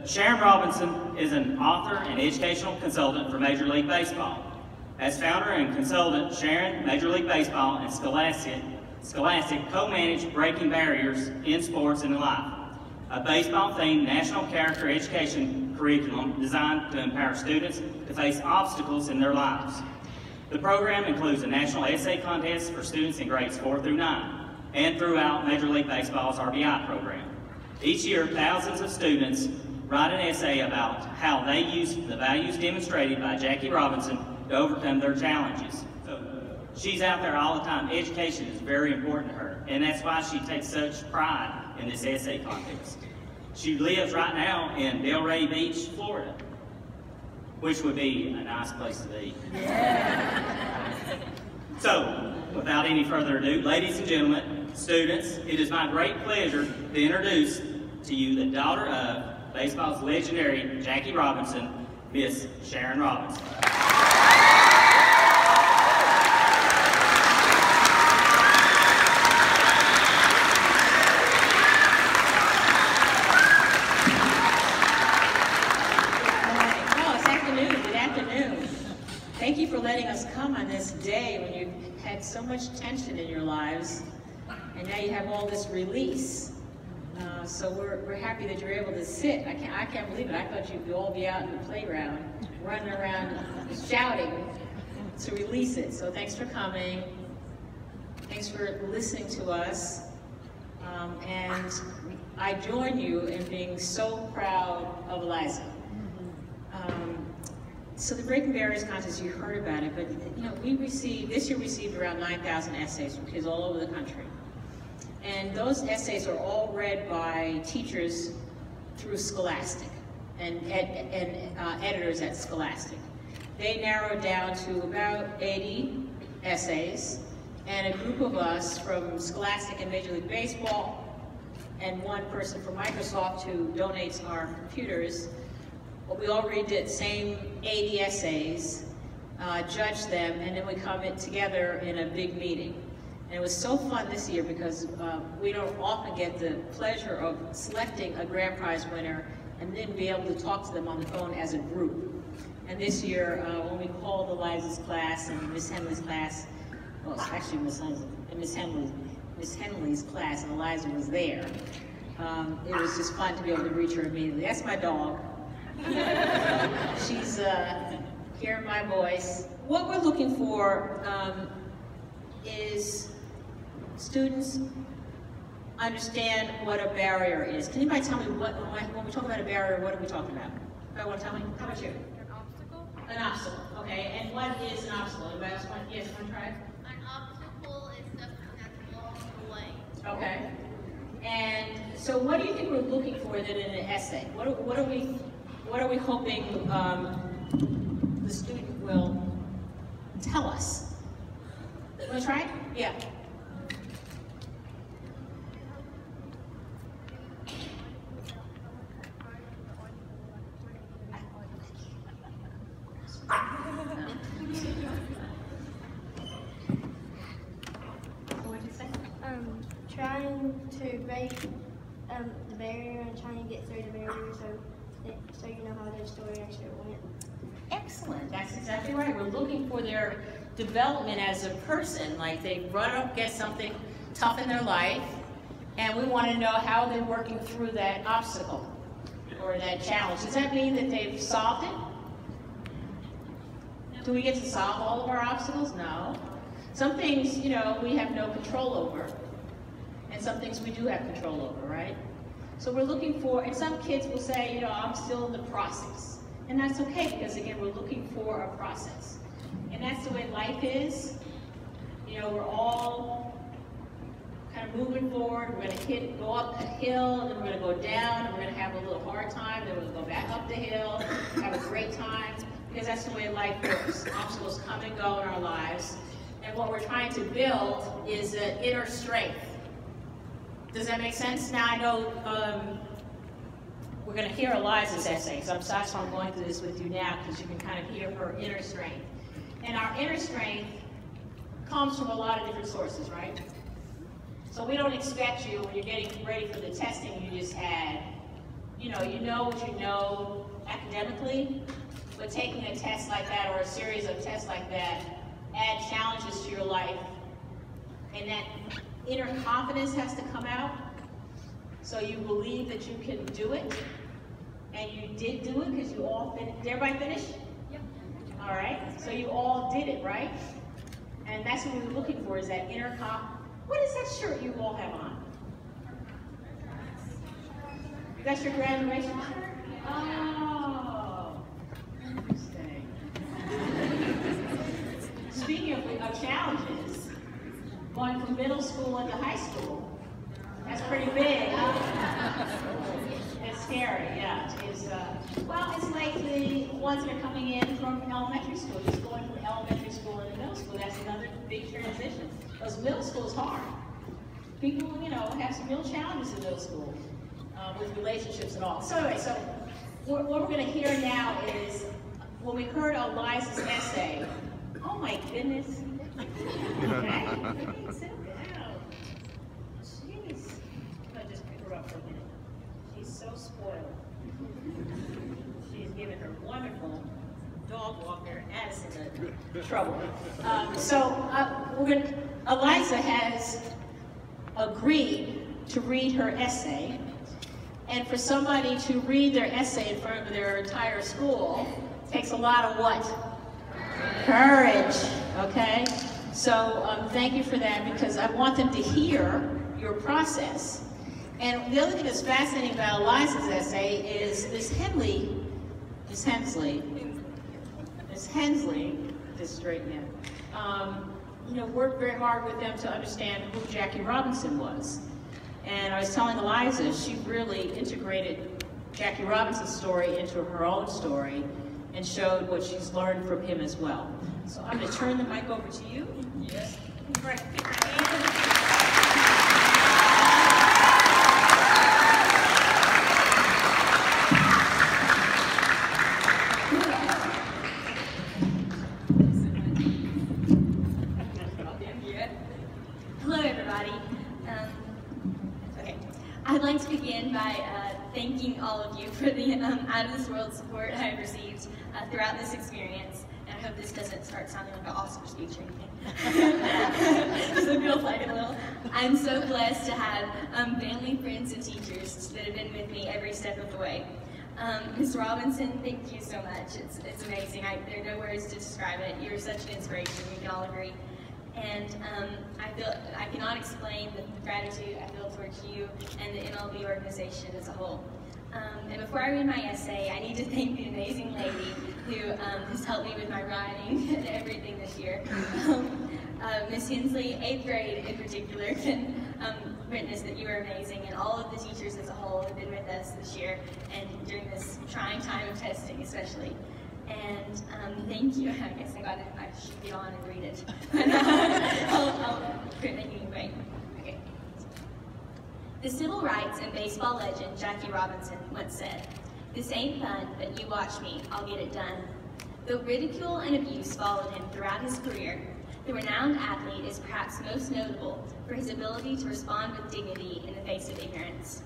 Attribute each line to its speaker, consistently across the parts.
Speaker 1: Sharon Robinson is an author and educational consultant for Major League Baseball. As founder and consultant, Sharon, Major League Baseball, and Scholastic co-manage Breaking Barriers in Sports and Life, a baseball-themed national character education curriculum designed to empower students to face obstacles in their lives. The program includes a national essay contest for students in grades 4 through 9, and throughout Major League Baseball's RBI program. Each year, thousands of students write an essay about how they use the values demonstrated by Jackie Robinson to overcome their challenges. So she's out there all the time. Education is very important to her, and that's why she takes such pride in this essay contest. She lives right now in Delray Beach, Florida, which would be a nice place to be. So, without any further ado, ladies and gentlemen, students, it is my great pleasure to introduce to you the daughter of baseball's legendary Jackie Robinson, Miss Sharon Robinson.
Speaker 2: Thank you for letting us come on this day when you had so much tension in your lives, and now you have all this release. So we're happy that you're able to sit. I can't believe it. I thought you'd all be out in the playground, running around, shouting to release it. So thanks for coming. Thanks for listening to us. And I join you in being so proud of Eliza. So the Breaking Barriers contest, you heard about it, but you know, this year received around 9,000 essays from kids all over the country. And those essays are all read by teachers through Scholastic and editors at Scholastic. They narrowed down to about 80 essays, and a group of us from Scholastic and Major League Baseball, and one person from Microsoft who donates our computers, we all read the same 80 essays, judge them, and then we come together in a big meeting. And it was so fun this year because we don't often get the pleasure of selecting a grand prize winner and then be able to talk to them on the phone as a group. And this year, when we called Eliza's class and Miss Henley's class, well, actually Miss Henley's class, and Eliza was there, it was just fun to be able to reach her immediately. That's my dog. She's hearing my voice. What we're looking for is students understand what a barrier is. Can anybody tell me when we talk about a barrier, what are we talking about? Anybody want to tell me? How about you?
Speaker 3: An obstacle.
Speaker 2: An obstacle, okay. And what is an obstacle? Anybody else want? Yes, want to try?
Speaker 3: An obstacle is something that's blocking the way.
Speaker 2: Okay. And so what do you think we're looking for then in an essay? What are we hoping the student will tell us? Want to try it? Yeah. What did you say?
Speaker 4: Trying to break the barrier and trying to get through the barrier so you know how their story actually went.
Speaker 2: Excellent. That's exactly right. We're looking for their development as a person. Like they run up against something tough in their life, and we want to know how they're working through that obstacle or that challenge. Does that mean that they've solved it? Do we get to solve all of our obstacles? No. Some things, you know, we have no control over, and some things we do have control over, right? So we're looking for, and some kids will say, you know, I'm still in the process. And that's okay, because again, we're looking for a process. And that's the way life is. You know, we're all kind of moving forward. We're gonna go up a hill, and then we're gonna go down, and we're gonna have a little hard time, then we're gonna go back up the hill, have a great time, because that's the way life works. Obstacles come and go in our lives. And what we're trying to build is an inner strength. Does that make sense? Now I know we're going to hear Eliza's essay, so that's why I'm going through this with you now, because you can kind of hear her inner strength. And our inner strength comes from a lot of different sources, right? So we don't expect you, when you're getting ready for the testing you just had, you know what you know academically, but taking a test like that or a series of tests like that add challenges to your life, and that inner confidence has to come out, so you believe that you can do it, and you did do it because you all finished. Did everybody finish?
Speaker 3: Yep.
Speaker 2: All right, so you all did it, right? And that's what we were looking for, is that inner What is that shirt you all have on? That's your graduation shirt? Oh, interesting. Speaking of challenges, going from middle school into high school, that's pretty big, huh? It's scary, yeah. Well, it's like the ones that are coming in from elementary school, just going from elementary school into middle school. That's another big transition. Because middle school is hard. People, have some real challenges in middle school with relationships and all. So anyway, what we're going to hear now is, when we heard Eliza's essay, oh my goodness. Okay, sit down. Jeez. I'm going to just pick her up for a minute. She's so spoiled. She's given her wonderful dog walker Addison trouble. Eliza has agreed to read her essay, and for somebody to read their essay in front of their entire school takes a lot of what? Courage, okay? So thank you for that, because I want them to hear your process. And the other thing that's fascinating about Eliza's essay is Miss Hensley, just straighten it, worked very hard with them to understand who Jackie Robinson was. And I was telling Eliza, she really integrated Jackie Robinson's story into her own story and showed what she's learned from him as well. So I'm going to turn the mic over to you. Yes. Right.
Speaker 5: Hello, everybody. I'd like to begin by thanking all of you for the out-of-this-world support I've received throughout this experience. And I hope this doesn't start sounding like an Oscar speech or anything. Because it feels like it a little. I'm so blessed to have family, friends, and teachers that have been with me every step of the way. Ms. Robinson, thank you so much. It's amazing. There are no words to describe it. You're such an inspiration, we can all agree. And I cannot explain the gratitude I feel towards you and the MLB organization as a whole. And before I read my essay, I need to thank the amazing lady who has helped me with my writing and everything this year. Ms. Hensley, 8th grade in particular, can witness that you are amazing, and all of the teachers as a whole have been with us this year and during this trying time of testing especially. And thank you. I guess I should get on and read it. I'll quit making you wait. Okay. The civil rights and baseball legend Jackie Robinson once said, "This ain't fun, but you watch me, I'll get it done." Though ridicule and abuse followed him throughout his career, the renowned athlete is perhaps most notable for his ability to respond with dignity in the face of ignorance.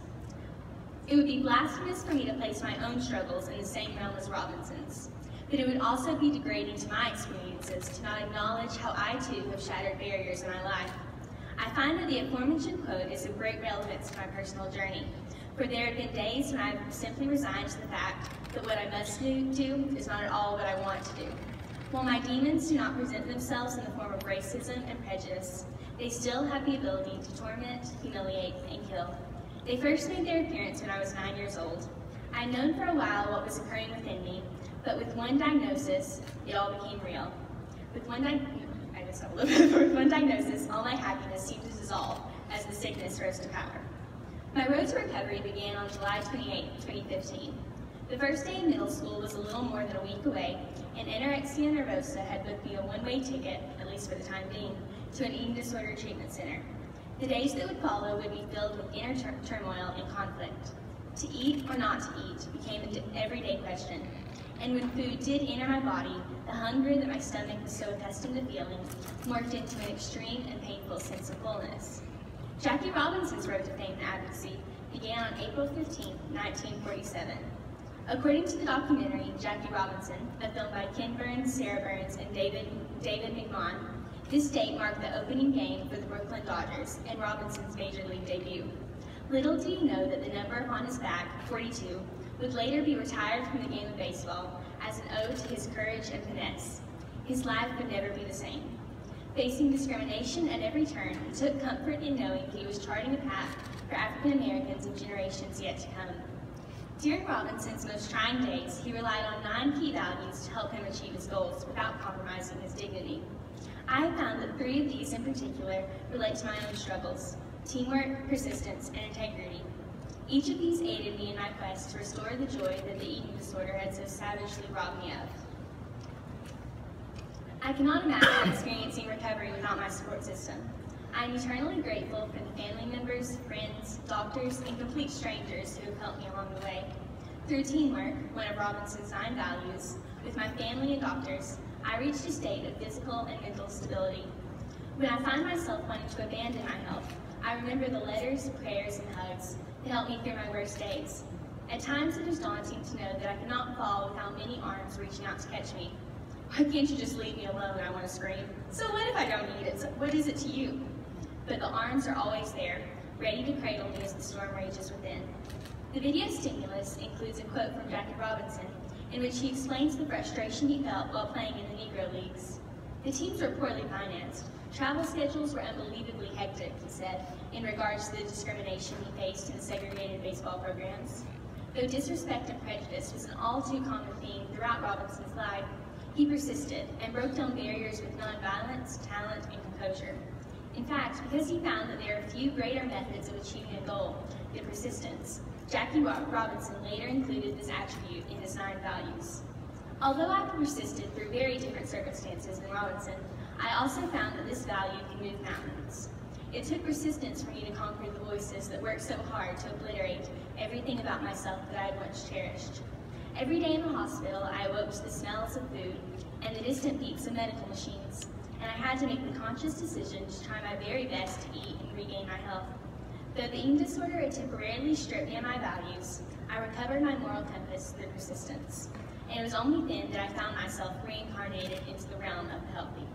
Speaker 5: It would be blasphemous for me to place my own struggles in the same realm as Robinson's. But it would also be degrading to my experiences to not acknowledge how I too have shattered barriers in my life. I find that the aforementioned quote is of great relevance to my personal journey, for there have been days when I've simply resigned to the fact that what I must do is not at all what I want to do. While my demons do not present themselves in the form of racism and prejudice, they still have the ability to torment, humiliate, and kill. They first made their appearance when I was 9 years old. I had known for a while what was occurring within me, but with one diagnosis, it all became real. With one diagnosis, all my happiness seemed to dissolve as the sickness rose to power. My road to recovery began on July 28, 2015. The first day in middle school was a little more than a week away, and anorexia nervosa had booked me a one-way ticket, at least for the time being, to an eating disorder treatment center. The days that would follow would be filled with inner turmoil and conflict. To eat or not to eat became an everyday question. And when food did enter my body, the hunger that my stomach was so accustomed to feeling morphed into an extreme and painful sense of fullness. Jackie Robinson's road to fame and advocacy began on April 15, 1947. According to the documentary Jackie Robinson, a film by Ken Burns, Sarah Burns, and David McMahon, this date marked the opening game for the Brooklyn Dodgers and Robinson's Major League debut. Little do you know that the number upon his back, 42, would later be retired from the game of baseball as an ode to his courage and finesse. His life would never be the same. Facing discrimination at every turn, he took comfort in knowing he was charting a path for African Americans of generations yet to come. During Robinson's most trying days, he relied on 9 key values to help him achieve his goals without compromising his dignity. I have found that 3 of these in particular relate to my own struggles: teamwork, persistence, and integrity. Each of these aided me in my quest to restore the joy that the eating disorder had so savagely robbed me of. I cannot imagine experiencing recovery without my support system. I am eternally grateful for the family members, friends, doctors, and complete strangers who have helped me along the way. Through teamwork, one of Robinson's 9 values, with my family and doctors, I reached a state of physical and mental stability. When I find myself wanting to abandon my health, I remember the letters, prayers, and hugs that helped me through my worst days. At times it is daunting to know that I could not fall without many arms reaching out to catch me. Why can't you just leave me alone? I want to scream. So what if I don't need it? What is it to you? But the arms are always there, ready to cradle me as the storm rages within. The video Stimulus includes a quote from Jackie Robinson, in which he explains the frustration he felt while playing in the Negro Leagues. The teams were poorly financed. Travel schedules were unbelievably hectic, he said, in regards to the discrimination he faced in the segregated baseball programs. Though disrespect and prejudice was an all too common theme throughout Robinson's life, he persisted and broke down barriers with nonviolence, talent, and composure. In fact, because he found that there are few greater methods of achieving a goal than persistence, Jackie Robinson later included this attribute in his 9 values. Although I persisted through very different circumstances than Robinson, I also found that this value can move mountains. It took persistence for me to conquer the voices that worked so hard to obliterate everything about myself that I had once cherished. Every day in the hospital, I awoke to the smells of food and the distant beeps of medical machines, and I had to make the conscious decision to try my very best to eat and regain my health. Though the eating disorder had temporarily stripped me of my values, I recovered my moral compass through persistence. And it was only then that I found myself reincarnated into the realm of the healthy.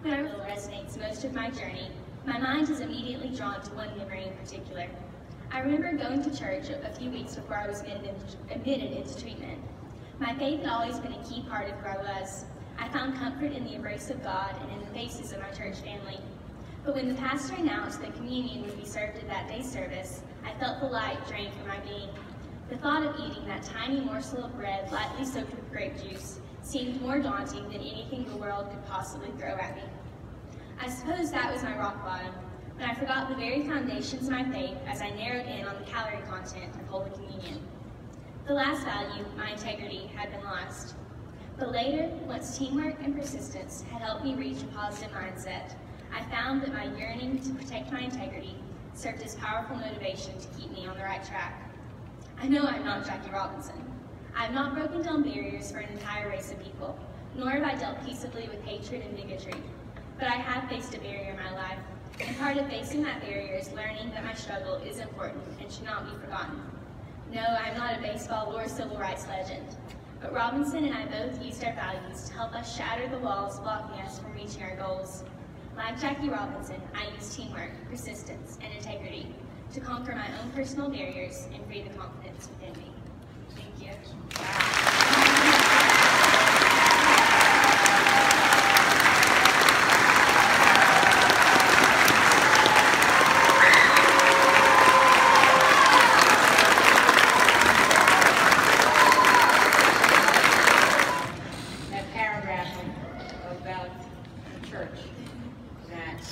Speaker 5: When I resonates most of my journey, my mind is immediately drawn to one memory in particular. I remember going to church a few weeks before I was admitted into treatment. My faith had always been a key part of who I was. I found comfort in the embrace of God and in the faces of my church family. But when the pastor announced that communion would be served at that day's service, I felt the light drain from my being. The thought of eating that tiny morsel of bread lightly soaked with grape juice seemed more daunting than anything the world could possibly throw at me. I suppose that was my rock bottom, when I forgot the very foundations of my faith as I narrowed in on the calorie content of Holy Communion. The last value, my integrity, had been lost. But later, once teamwork and persistence had helped me reach a positive mindset, I found that my yearning to protect my integrity served as powerful motivation to keep me on the right track. I know I'm not Jackie Robinson. I have not broken down barriers for an entire race of people, nor have I dealt peaceably with hatred and bigotry. But I have faced a barrier in my life, and part of facing that barrier is learning that my struggle is important and should not be forgotten. No, I'm not a baseball or civil rights legend, but Robinson and I both used our values to help us shatter the walls blocking us from reaching our goals. Like Jackie Robinson, I used teamwork, persistence, and integrity to conquer my own personal barriers and free the confidence within me. Thank you.
Speaker 2: That paragraph about the church that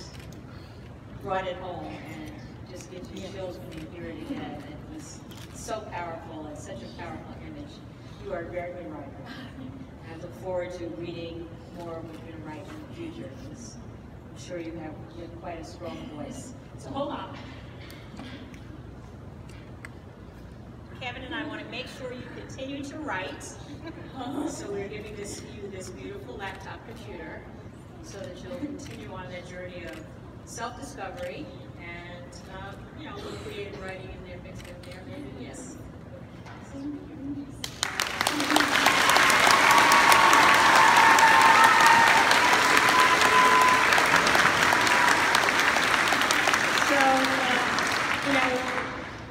Speaker 2: brought it home and just gives you chills when you hear it again. It was so powerful and such a powerful image. You are a very good writer. I look forward to reading more of what you're going to write in the future, because I'm sure you have quite a strong voice. So hold on. Kevin and I want to make sure you continue to write. So we're giving you this beautiful laptop computer so that you'll continue on that journey of self-discovery and, a little creative writing in there mixed grandparents go there, maybe? Yes.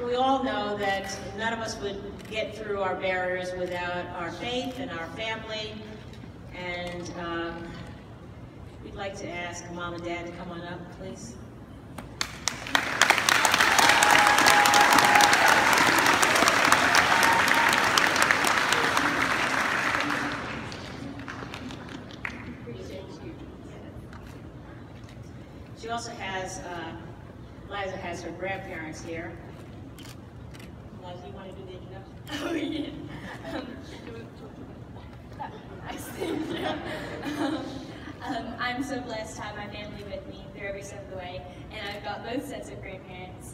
Speaker 2: We all know that none of us would get through our barriers without our faith and our family. And we'd like to ask Mom and Dad to come on up, please. She also has, Liza has her grandparents here. Liza, you want to do the introduction?
Speaker 5: Oh, yeah. I see. I'm so blessed to have my family with me through every step of the way, and I've got both sets of grandparents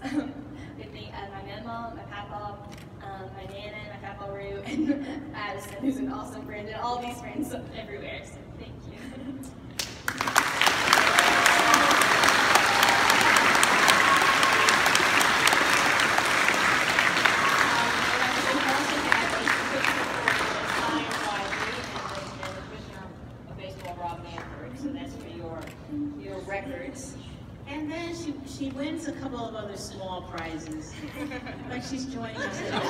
Speaker 5: with me. My grandma, my papa, my nana, my papa Roo, and Addison, who's an awesome friend, and all these friends everywhere, so thank you.
Speaker 2: Records, and then she wins a couple of other small prizes. Like she's joining us in the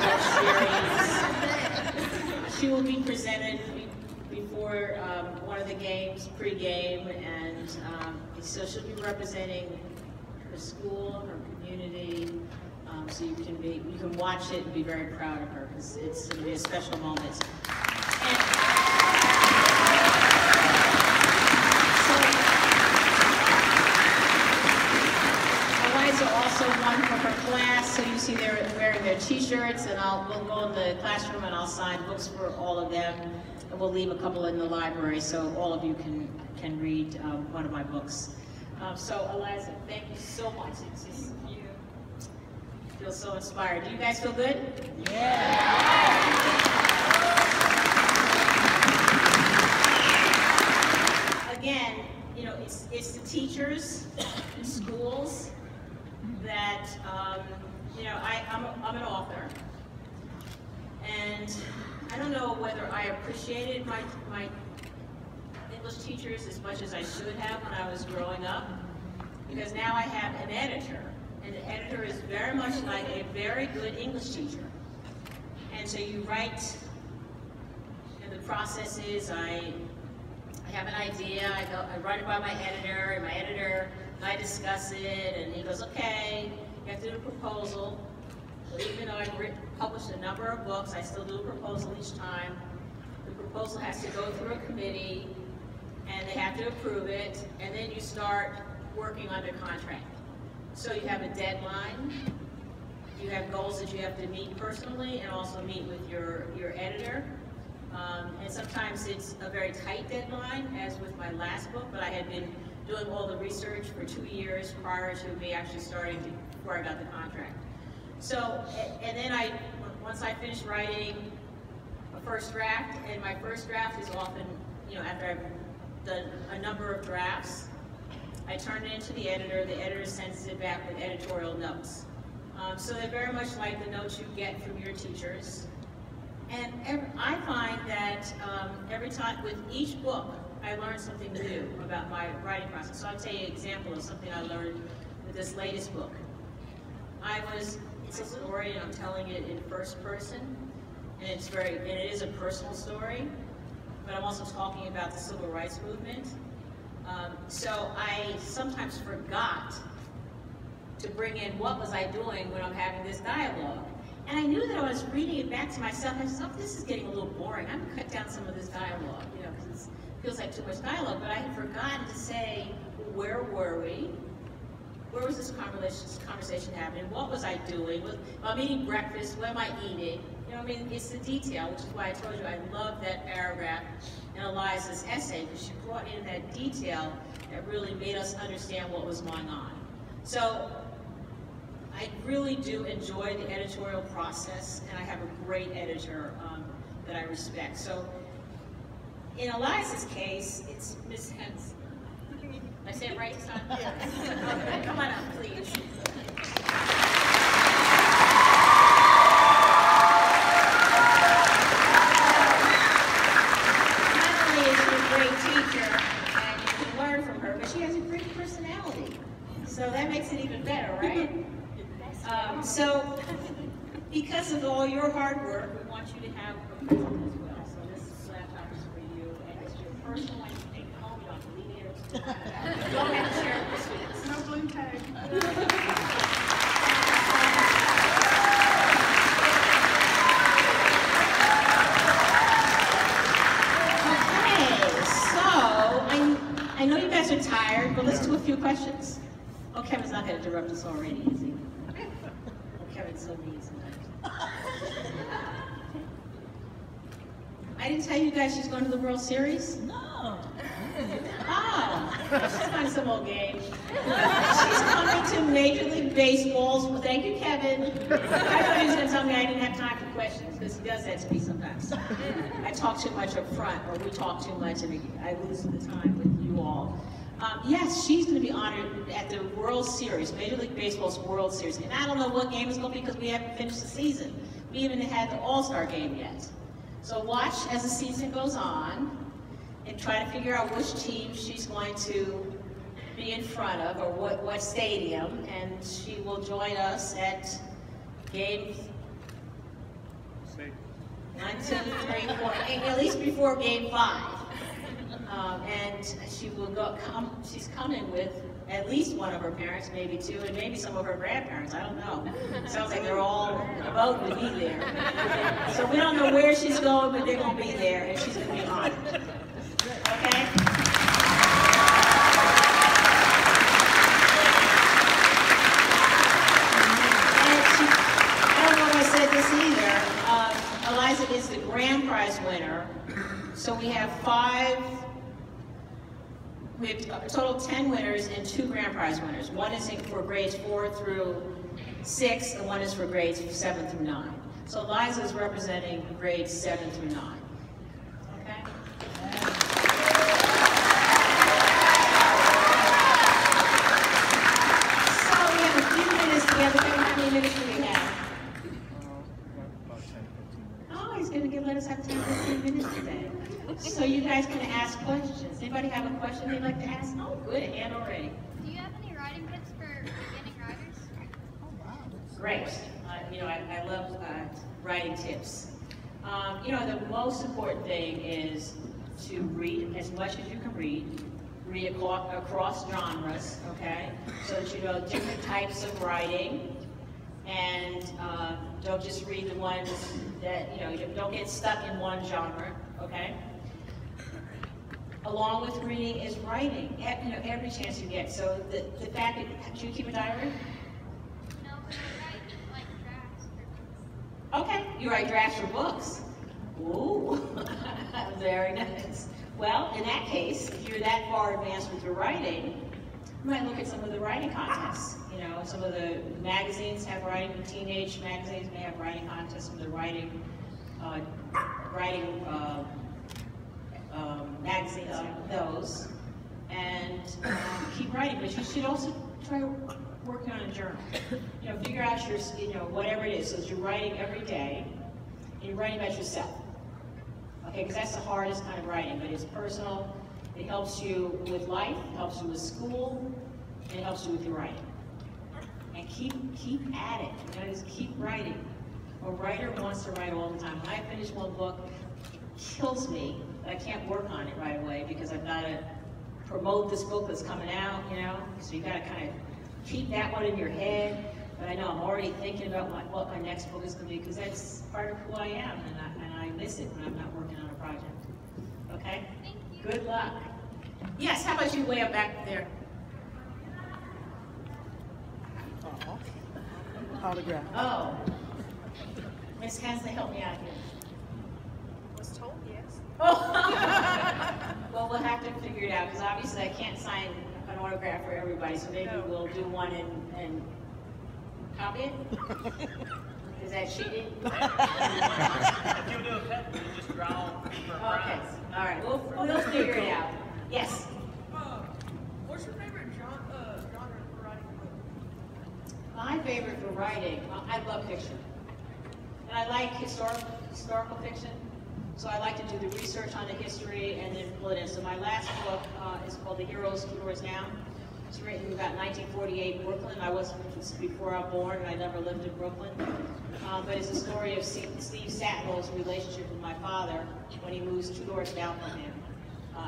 Speaker 2: series. She will be presented before one of the games, pre-game, and so she'll be representing her school, her community. So you can watch it and be very proud of her because it's going to be a special moment. Also won for her class, so you see they're wearing their t-shirts, and we'll go in the classroom and I'll sign books for all of them, and we'll leave a couple in the library so all of you can read one of my books. So Eliza, thank you so much. It's just, you feel so inspired. Do you guys feel good? Yeah. Again, you know, it's the teachers in schools that, you know, I'm an author, and I don't know whether I appreciated my English teachers as much as I should have when I was growing up, because now I have an editor, and the editor is very much like a very good English teacher. And so you write, and the process is I have an idea, I run it by my editor, and my editor, I discuss it, and he goes, okay, you have to do a proposal. So even though I've published a number of books, I still do a proposal each time. The proposal has to go through a committee, and they have to approve it, and then you start working under contract. So you have a deadline, you have goals that you have to meet personally, and also meet with your editor. And sometimes it's a very tight deadline, as with my last book, but I had been doing all the research for 2 years prior to me actually starting before I got the contract. So, and then once I finish writing a first draft, and my first draft is often, you know, after I've done a number of drafts, I turn it into the editor sends it back with editorial notes. So they're very much like the notes you get from your teachers. And I find that every time, with each book, I learned something new about my writing process. So I'll tell you an example of something I learned with this latest book. It's a story, and I'm telling it in first person, and it is a personal story, but I'm also talking about the civil rights movement. So I sometimes forgot to bring in what was I doing when I'm having this dialogue. And I knew that I was reading it back to myself. I said, oh, this is getting a little boring. I'm gonna cut down some of this dialogue, you know, because it feels like too much dialogue. But I had forgotten to say, where were we? Where was this conversation happening? What was I doing? I'm eating breakfast, what am I eating? You know, I mean, it's the detail, which is why I told you I love that paragraph in Eliza's essay, because she brought in that detail that really made us understand what was going on. So I really do enjoy the editorial process, and I have a great editor that I respect. So in Eliza's case, it's Miss Henson. Did I say it right this time? Yeah. Okay, come on up, please. because of all your hard work, we want you to have a present as well. So this laptop is for you, and it's your personal one. You can take it home. You don't have to leave it here. You don't have to share it with students.
Speaker 4: No blue tag.
Speaker 2: I know you guys are tired, but let's do a few questions. Oh, Kevin's not going to interrupt us already, is he? Oh, Kevin's so mean sometimes. I didn't tell you guys she's going to the World Series?
Speaker 6: No.
Speaker 2: Oh, she's playing some old game. She's coming to Major League Baseball's. Well, thank you, Kevin. I thought he was going to tell me I didn't have time for questions, because he does that to me sometimes. I talk too much up front, or we talk too much, and I lose the time with you all. Yes, she's going to be honored at the World Series, Major League Baseball's World Series. And I don't know what game it's going to be because we haven't finished the season. We haven't had the All-Star game yet. So watch as the season goes on and try to figure out which team she's going to be in front of, or what stadium, and she will join us at game 1, 2, 3, 4, at least before game 5. And she will she's coming with at least one of her parents, maybe 2, and maybe some of her grandparents, I don't know. Sounds like they're all voting to be there. So we don't know where she's going, but they're going to be there, and she's going to be honored. Okay? I don't know if I said this either. Eliza is the grand prize winner. So we have a total of 10 winners and 2 grand prize winners. One is for grades 4 through 6, and one is for grades 7 through 9. So Eliza is representing grades 7 through 9. Okay? So we have a few minutes together. How many minutes do we have?
Speaker 6: About 10, 15 minutes.
Speaker 2: Oh, he's going to let us have 10, 15 minutes today. So you guys can ask questions. Anybody have a question they'd like to ask? Oh, good, a hand already.
Speaker 3: Do you have any writing tips for beginning writers?
Speaker 2: Great. I love writing tips. The most important thing is to read as much as you can read across genres, okay? So that you know different types of writing, and don't just read the ones that, don't get stuck in one genre, okay? Along with reading is writing, every chance you get. So the fact that, do you keep a diary?
Speaker 3: No, but I write like drafts for books.
Speaker 2: Okay, you write drafts for books. Ooh, very nice. Well, in that case, if you're that far advanced with your writing, you might look at some of the writing contests. Some of the magazines have writing, teenage magazines may have writing contests, some of the writing magazines, those, and keep writing. But you should also try working on a journal. Figure out your, whatever it is. So that you're writing every day, and you're writing about yourself. Okay, because that's the hardest kind of writing, but it's personal. It helps you with life, it helps you with school, and it helps you with your writing. And keep at it. Just keep writing. A writer wants to write all the time. When I finish one book, it kills me that I can't work on it right away because I've got to promote this book that's coming out, So you got to kind of keep that one in your head. But I know I'm already thinking about what my next book is going to be because that's part of who I am, and I miss it when I'm not working on a project. Okay?
Speaker 3: Thank you.
Speaker 2: Good luck. Yes, how about you way up back there?
Speaker 6: Autograph.
Speaker 2: Oh. Miss Hensley, help me out here.
Speaker 7: Was told yes.
Speaker 2: Oh. Well, we'll have to figure it out because obviously I can't sign an autograph for everybody, so maybe we'll do one and copy it. Is that cheating?
Speaker 1: If you do a pen, you just draw for
Speaker 2: Okay. All right. We'll figure it out. Yes.
Speaker 7: What's your favorite genre for writing a book?
Speaker 2: My favorite for writing, I love fiction. And I like historical fiction. So I like to do the research on the history and then pull it in. So my last book is called The Heroes Now. It's written about 1948 Brooklyn. I was before I was born, and I never lived in Brooklyn. But it's a story of Steve Satnell's relationship with my father when he moves 2 doors down from him,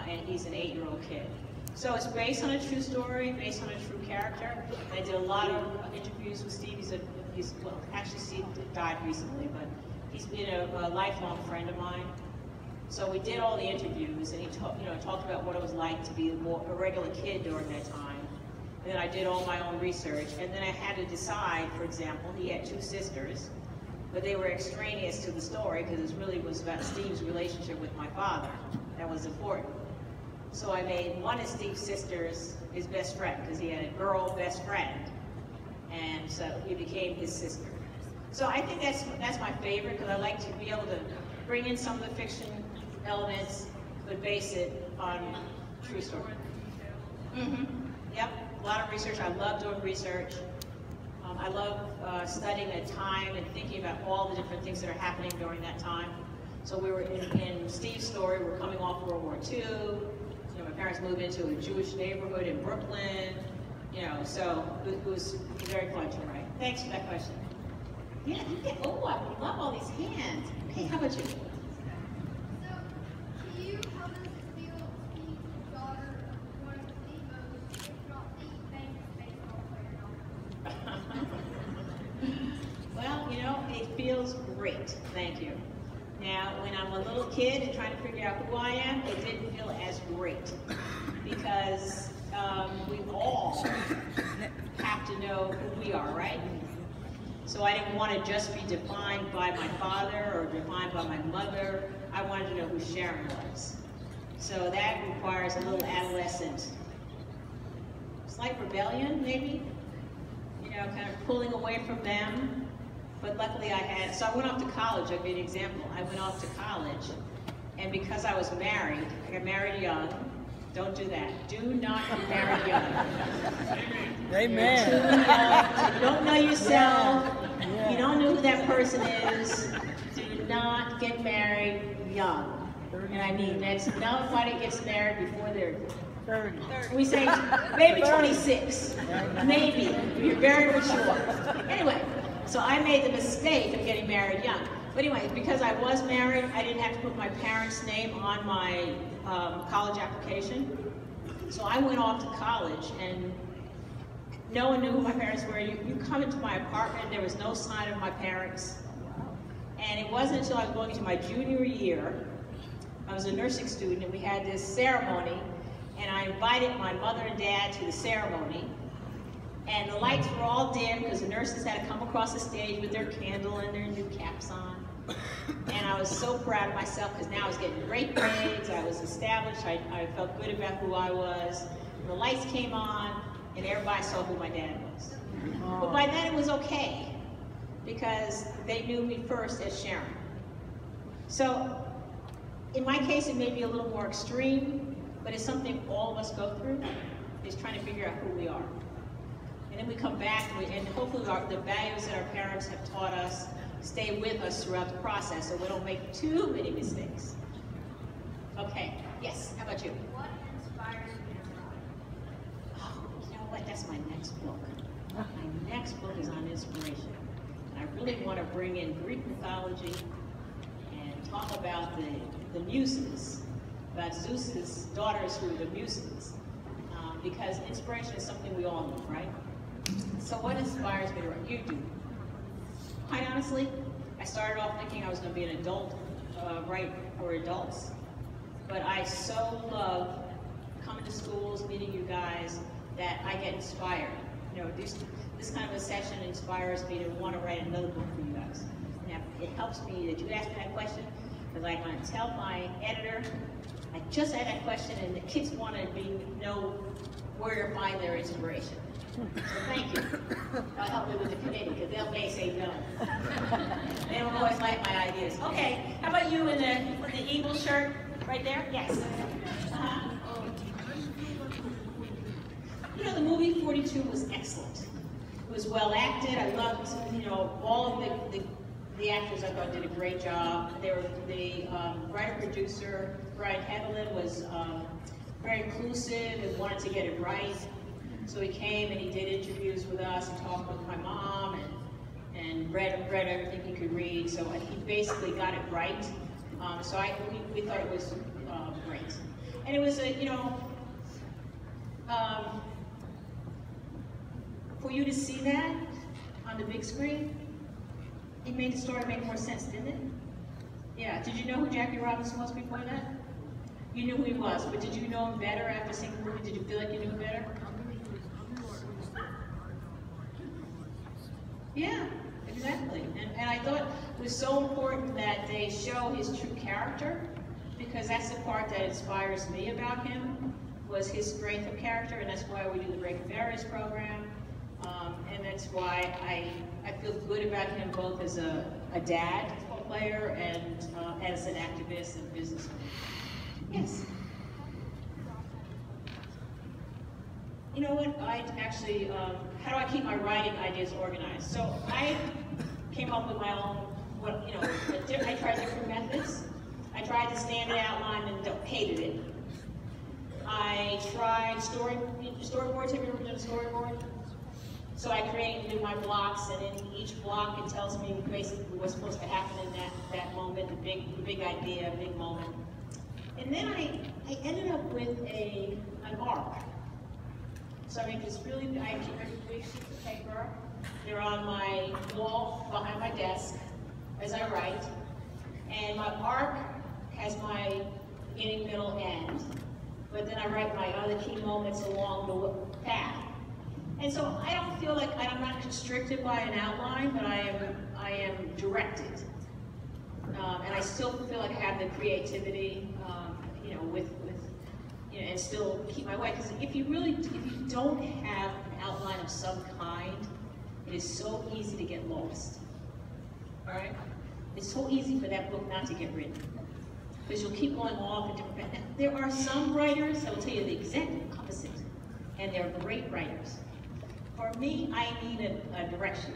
Speaker 2: and he's an 8-year-old kid. So it's based on a true story, based on a true character. I did a lot of interviews with Steve. Well, actually Steve died recently, but he's been a lifelong friend of mine. So we did all the interviews, and he talked about what it was like to be a regular kid during that time. And then I did all my own research, and then I had to decide, for example, he had 2 sisters, but they were extraneous to the story because it really was about Steve's relationship with my father. That was important. So I made one of Steve's sisters his best friend because he had a girl best friend, and so he became his sister. So I think that's my favorite because I like to be able to bring in some of the fiction elements, but base it on true story. Yep, a lot of research. I love doing research. I love studying a time and thinking about all the different things that are happening during that time. So we were in Steve's story, we're coming off World War II. My parents moved into a Jewish neighborhood in Brooklyn. So it was very fun to write. Thanks for that question. Yeah, I love all these hands. Okay, how about you?
Speaker 3: So, do you how does it feel to be the daughter of one of the most, if not the famous baseball player?
Speaker 2: Well, it feels great. Thank you. Now, when I'm a little kid and trying to figure out who I am, it didn't feel as great because we all have to know who we are, right? So I didn't want to just be defined by my father or defined by my mother. I wanted to know who Sharon was. So that requires a little adolescent, slight rebellion, maybe, kind of pulling away from them. But luckily so I went off to college. I'll give you an example. I went off to college, and because I was married, I got married young. Don't do that. Do not get married young.
Speaker 6: Amen.
Speaker 2: You're too young. You don't know yourself.
Speaker 6: Yeah.
Speaker 2: You don't know who that person is. Do not get married young. And I mean, nobody gets married before they're
Speaker 6: 30.
Speaker 2: we say maybe 26, maybe. You're very mature. Anyway, so I made the mistake of getting married young. But anyway, because I was married, I didn't have to put my parents' name on my college application. So I went off to college, and no one knew who my parents were. You come into my apartment, there was no sign of my parents. And it wasn't until I was going into my junior year, I was a nursing student, and we had this ceremony, and I invited my mother and dad to the ceremony. And the lights were all dim because the nurses had to come across the stage with their candle and their new caps on. And I was so proud of myself because now I was getting great grades, I was established, I felt good about who I was. And the lights came on, and everybody saw who my dad was. But by then it was okay because they knew me first as Sharon. So in my case, it may be a little more extreme, but it's something all of us go through, is trying to figure out who we are. And then we come back, and hopefully the values that our parents have taught us stay with us throughout the process so we don't make too many mistakes. Okay, yes, how about you?
Speaker 3: What inspires you to write?
Speaker 2: Oh, you know what, that's my next book. My next book is on inspiration. And I really want to bring in Greek mythology and talk about the Muses, about Zeus's daughters who are the Muses, because inspiration is something we all need, right? So what inspires me to write? You do. Quite honestly, I started off thinking I was going to be an adult, write for adults, but I so love coming to schools, meeting you guys, that I get inspired. This kind of a session inspires me to want to write another book for you guys. And it helps me that you asked me that question, because I want to tell my editor, I just had that question, and the kids want to know where to find their inspiration. So thank you. I'll help me with the committee, because they may say no. They don't always like my ideas. Okay, how about you with the eagle shirt right there? Yes. The movie 42 was excellent. It was well acted. I loved, all of the actors I thought did a great job. The writer-producer, Brian Heatherland, was very inclusive and wanted to get it right. So he came and he did interviews with us and talked with my mom and read everything he could read. So he basically got it right. So we thought it was great. And it was for you to see that on the big screen, it made the story make more sense, didn't it? Yeah. Did you know who Jackie Robinson was before that? You knew who he was, but did you know him better after seeing the movie? Did you feel like you knew him better? Yeah, exactly. And I thought it was so important that they show his true character, because that's the part that inspires me about him, was his strength of character, and that's why we do the Breaking Barriers program. And that's why I feel good about him both as a dad, football player, and as an activist and businessman. Yes? You know what, I actually, how do I keep my writing ideas organized? So I came up with my own, I tried different methods. I tried the standard outline and hated it. I tried storyboards. Have you ever done a storyboard? So I created my blocks, and in each block it tells me basically what's supposed to happen in that moment, the big idea, big moment. And then I ended up with an arc. So I make this really, I keep every big sheet of paper. They're on my wall behind my desk as I write. And my arc has my beginning, middle, end. But then I write my other key moments along the path. And so I don't feel like I'm not constricted by an outline, but I am directed. And I still feel like I have the creativity, and still keep my way. Because if you don't have an outline of some kind, it is so easy to get lost. All right? It's so easy for that book not to get written, because you'll keep going off in different paths. There are some writers that will tell you the exact opposite, and they're great writers. For me, I need a direction.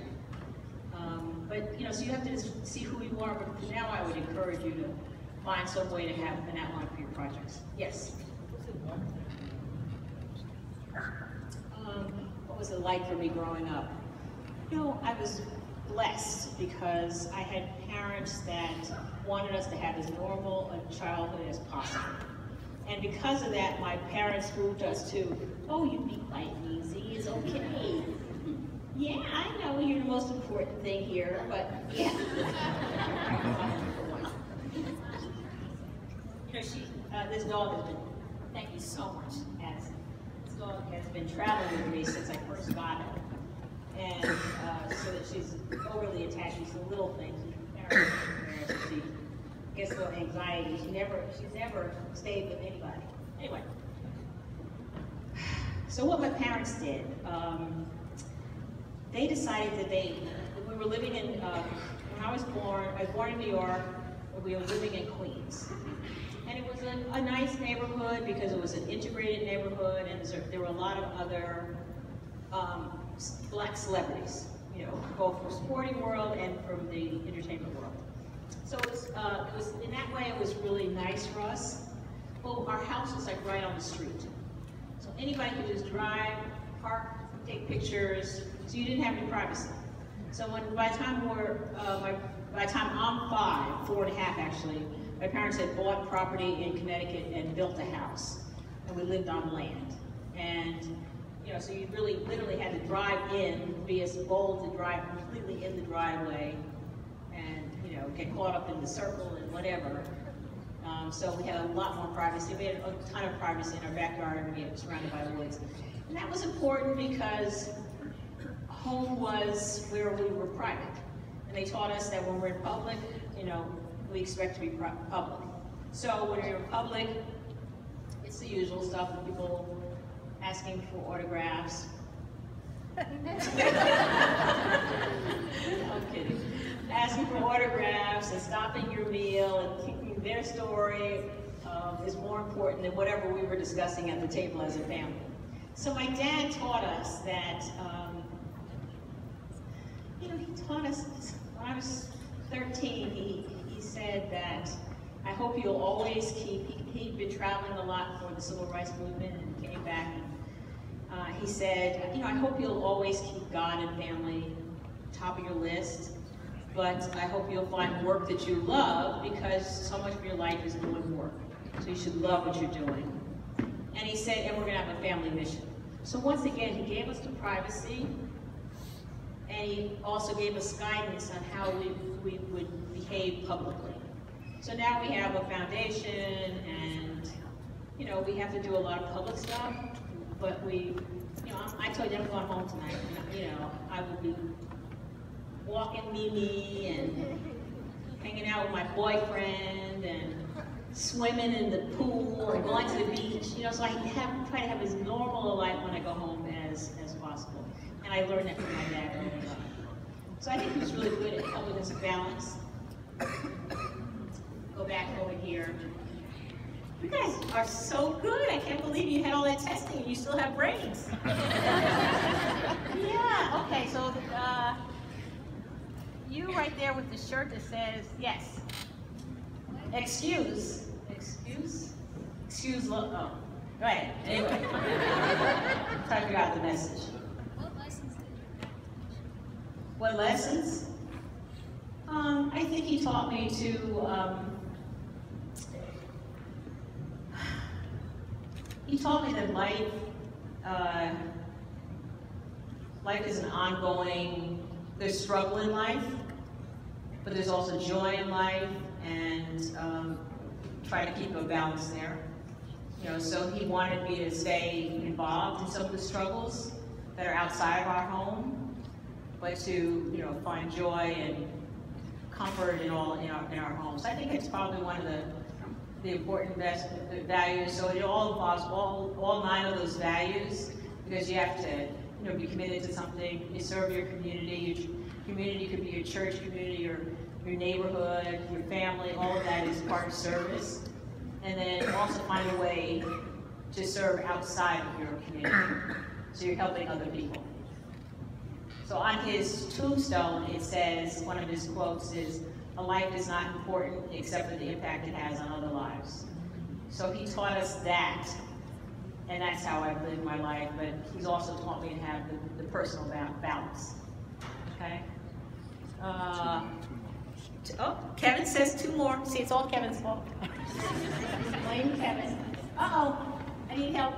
Speaker 2: So you have to see who you are, but now I would encourage you to find some way to have an outline for your projects. Yes? What was it like for me growing up? I was blessed because I had parents that wanted us to have as normal a childhood as possible. And because of that, my parents moved us to, oh, you be quiet and easy, it's okay. Yeah, I know you're the most important thing here, but yeah. This dog has been, thank you so much, this dog has been traveling with me since I first got her. And so that she's overly attached to the little things. She gets a little anxiety. She's never stayed with anybody. Anyway, so what my parents did, they decided that we were living in, when I was born in New York, and we were living in Queens. And it was a nice neighborhood because it was an integrated neighborhood, and there were a lot of other black celebrities, both from the sporting world and from the entertainment world. So it was in that way, it was really nice for us. Well, our house was like right on the street. So anybody could just drive, park, take pictures, so you didn't have any privacy. So by the time I'm 4 and a half actually, my parents had bought property in Connecticut and built a house. And we lived on land. And so you really literally had to drive in, be as bold to drive completely in the driveway and, get caught up in the circle and whatever. So we had a lot more privacy. We had a ton of privacy in our backyard, and we were surrounded by woods. And that was important because home was where we were private. And they taught us that when we're in public, we expect to be public. So when you're in public, it's the usual stuff of people asking for autographs. I'm kidding. Asking for autographs and stopping your meal and thinking their story is more important than whatever we were discussing at the table as a family. So my dad taught us that, he taught us, when I was 13, he said that, I hope you'll always he'd been traveling a lot for the Civil Rights Movement and came back He said, you know, I hope you'll always keep God and family top of your list, but I hope you'll find work that you love, because so much of your life is doing work. So you should love what you're doing. And he said, and we're gonna have a family mission. So once again, he gave us the privacy, and he also gave us guidance on how we would behave publicly. So now we have a foundation, and you know, we have to do a lot of public stuff, but we, you know, I told you I'm going home tonight, and, you know, I will be walking Mimi and hanging out with my boyfriend and swimming in the pool and going to the beach, you know, so I try to have as normal a life when I go home as possible. And I learned that from my dad early on. So I think he was really good at helping us balance. Go back over here. You guys are so good. I can't believe you had all that testing and you still have brains.
Speaker 8: Yeah, okay, so you right there with the shirt that says yes.
Speaker 2: Excuse, oh, right, anyway. Try to figure out the message.
Speaker 3: What lessons did your dad teach?
Speaker 2: What lessons? I think he taught me to, he taught me that life is an ongoing, there's struggle in life, but there's also joy in life, and try to keep a balance there. You know, so he wanted me to stay involved in some of the struggles that are outside of our home, but to, you know, find joy and comfort in our homes. I think it's probably one of the important values. So it all involves all 9 of those values, because you have to, you know, be committed to something. You serve your community. Your community could be your church community, your neighborhood, your family. All of that is part of service. And then also find a way to serve outside of your community, so you're helping other people. So on his tombstone, it says, one of his quotes is, "A life is not important except for the impact it has on other lives." So he taught us that, and that's how I've lived my life, but he's also taught me to have the personal balance, okay? Oh, Kevin says 2 more. See, it's all Kevin's fault. Blame Kevin. Uh-oh, I need help.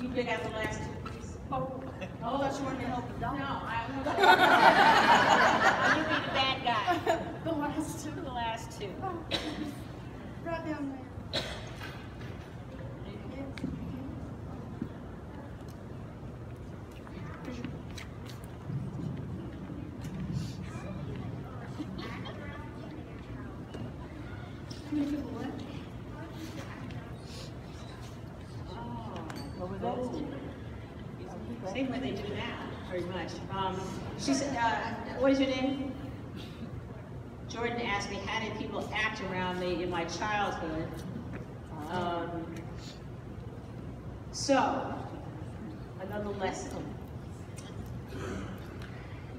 Speaker 2: You pick out the last 2, please.
Speaker 8: Oh, that's one to help you.
Speaker 2: No, I'm not.
Speaker 8: You be the bad guy.
Speaker 7: The last 2.
Speaker 8: The last 2.
Speaker 7: Right down there.
Speaker 8: What was that?
Speaker 2: Same way they do now, very much. She said, what is your name? Jordan asked me, how did people act around me in my childhood? So, another lesson.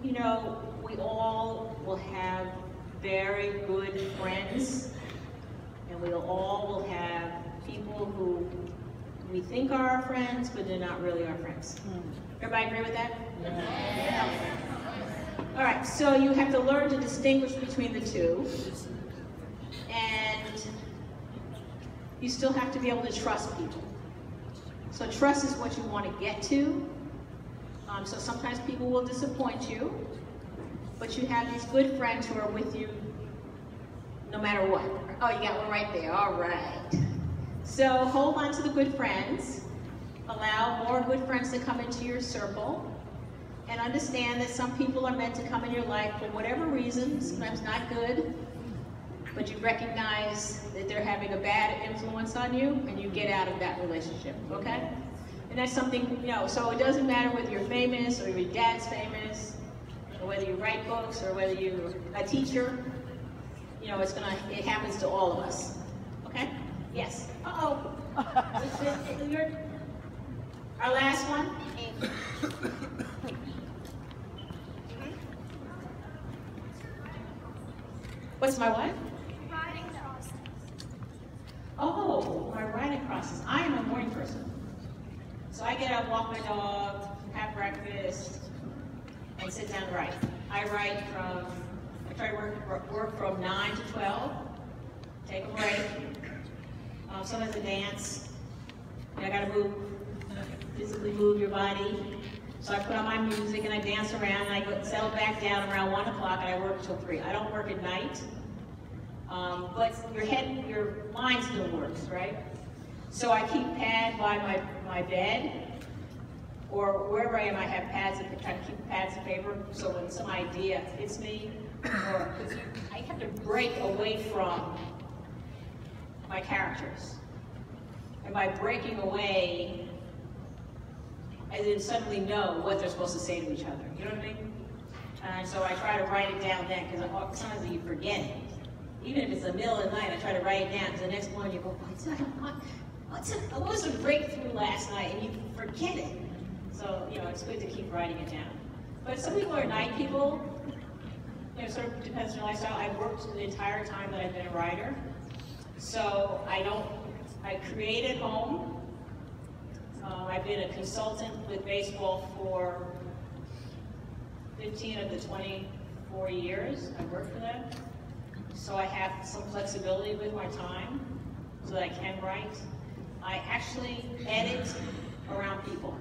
Speaker 2: You know, we all will have very good friends, and we all will have people who we think are our friends, but they're not really our friends. Everybody agree with that? Yeah. All right, so you have to learn to distinguish between the two, and you still have to be able to trust people. So trust is what you want to get to. So sometimes people will disappoint you, but you have these good friends who are with you no matter what. Oh, you got one right there, all right. So hold on to the good friends. Allow more good friends to come into your circle. And understand that some people are meant to come in your life for whatever reason, sometimes not good, but you recognize that they're having a bad influence on you, and you get out of that relationship, okay? And that's something, you know, so it doesn't matter whether you're famous or your dad's famous, or whether you write books or whether you're a teacher, you know, it happens to all of us, okay? Yes. Uh-oh. Our last one. What's my what?
Speaker 3: Riding crosses.
Speaker 2: Oh, my riding crosses. I am a morning person. So I get up, walk my dog, have breakfast, and sit down and write. I try to work from 9 to 12, take a break. Sometimes I dance. I gotta physically move your body. So I put on my music and I dance around and I settle back down around 1 o'clock and I work till 3. I don't work at night, but your mind still works, right? So I keep pad by my bed, or wherever I am, I have pads, I try to keep pads of paper, so when some idea hits me, or I have to break away from my characters. And by breaking away, I then suddenly know what they're supposed to say to each other. You know what I mean? And so I try to write it down then, because sometimes you forget it. Even if it's the middle of the night, I try to write it down, because the next morning you go, what was the breakthrough last night? And you forget it. So, it's good to keep writing it down. But some people are night people. Sort of depends on your lifestyle. I've worked the entire time that I've been a writer. So I create at home. I've been a consultant with baseball for 15 of the 24 years I've worked for them. So I have some flexibility with my time so that I can write. I actually edit around people.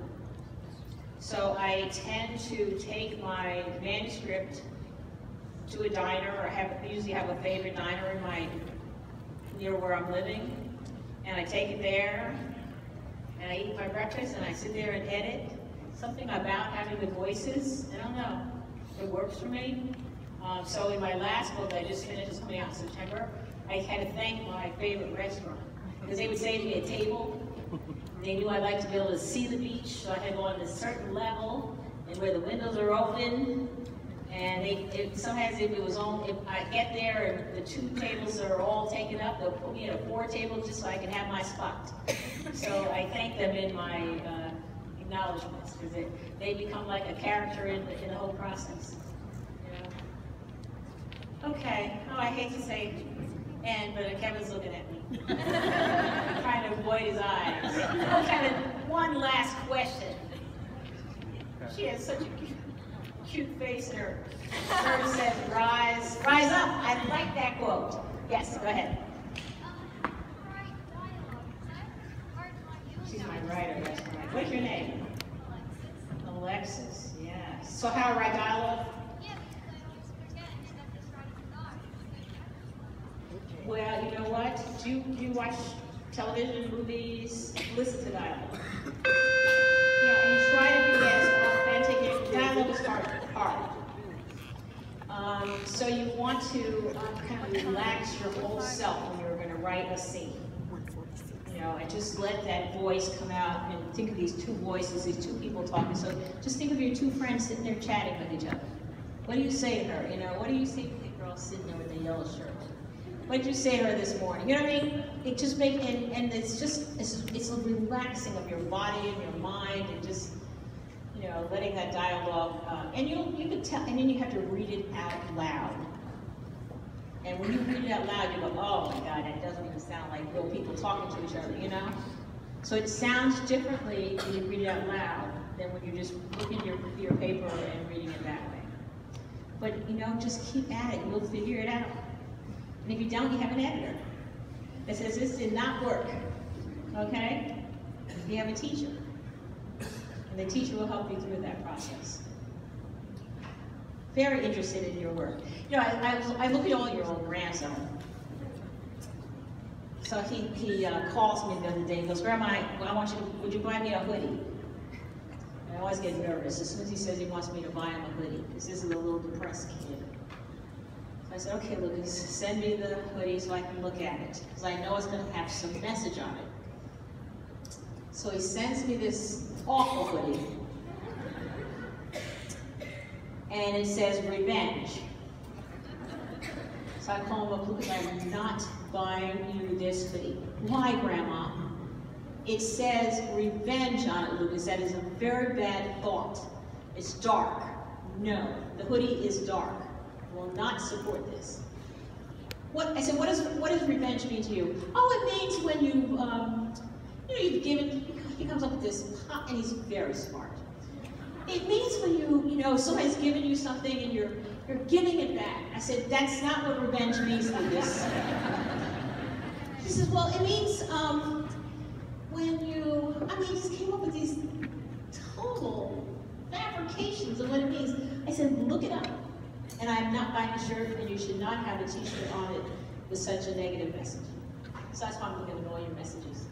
Speaker 2: So I tend to take my manuscript to a diner, or I usually have a favorite diner near where I'm living, and I take it there, and I eat my breakfast, and I sit there and edit. Something about having the voices, I don't know, it works for me. So in my last book I just finished, it's coming out in September, I had to thank my favorite restaurant, because they would say to me at table, they knew I liked to be able to see the beach, so I had to go on a certain level, and where the windows are open, and sometimes if I get there and the 2 tables are all taken up, they'll put me at a 4 table just so I can have my spot. So I thank them in my acknowledgments, because they become like a character in the whole process. Okay, I hate to say but Kevin's looking at me. I'm trying to avoid his eyes. Okay, one last question. She has such a cute face, and her shirt says, rise up. I like that quote. Yes, go ahead. She's my writer, that's right. What's your name? Alexis, yes. So how to write dialogue? Well, you know what? Do you watch television, movies, listen to dialogue? And you try to be as authentic. Dialogue is hard. So you want to kind of relax your whole self when you're going to write a scene. And just let that voice come out, and think of these 2 voices, these 2 people talking. So just think of your 2 friends sitting there chatting with each other. What do you say to her? What do you say to the girl sitting there with the yellow shirt? What did you say to her this morning? You know what I mean? It just makes, and it's a relaxing of your body and your mind, and just, letting that dialogue, and you can tell, and then you have to read it out loud. And when you read it out loud, you go, oh my God, that doesn't even sound like real people talking to each other, So it sounds differently when you read it out loud than when you're just looking at your paper and reading it that way. But, just keep at it, you'll figure it out. And if you don't, you have an editor that says, this did not work, okay? You have a teacher, and the teacher will help you through that process. Very interested in your work. I look at all your old grandson. So he calls me the other day and goes, Grandma, would you buy me a hoodie? I always get nervous as soon as he says he wants me to buy him a hoodie, because this is a little depressed kid. I said, okay, Lucas, send me the hoodie so I can look at it, because I know it's going to have some message on it. So he sends me this awful hoodie, and it says revenge. So I call him up, Lucas, I'm not buying you this hoodie. Why, Grandma? It says revenge on it, Lucas. That is a very bad thought. It's dark. No, the hoodie is dark. Will not support this. I said, what does revenge mean to you? Oh, it means when you've given, he comes up with this, and he's very smart. It means when you know, somebody's giving you something and you're giving it back. I said, that's not what revenge means, Lucas. He says, well, it means when you, he just came up with these total fabrications of what it means. I said, look it up. And I'm not buying a shirt, and you should not have a t-shirt on it with such a negative message. So that's why I'm looking at all your messages.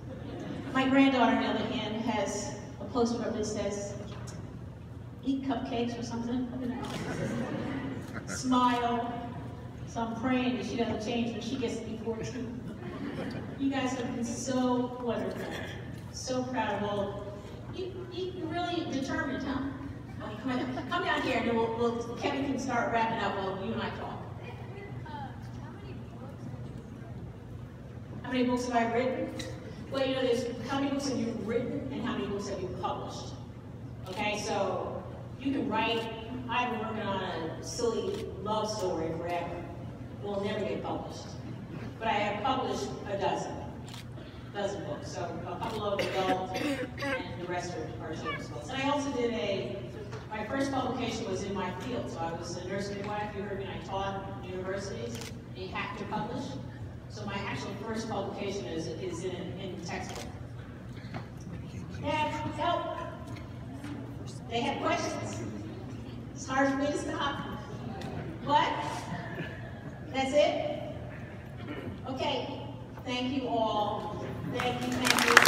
Speaker 2: My granddaughter, on the other hand, has a poster up that says, eat cupcakes or something. Smile. So I'm praying that she doesn't change when she gets to be 14. You guys have been so wonderful. So proud of all. You're really determined, huh? Come down here and then Kevin can start wrapping up while you and I talk. How many books have I written? Well, you know, there's how many books have you written and how many books have you published? Okay, so you can write, I've been working on a silly love story forever. It will never get published. But I have published a dozen books. So a couple of adult and the rest are children's books. And I also did my first publication was in my field. So I was a nurse midwife. You heard me, I taught universities. You have to publish. So my actual first publication is in textbook. Dad, help. They had questions. It's hard for me to stop. What? That's it? Okay. Thank you all. Thank you.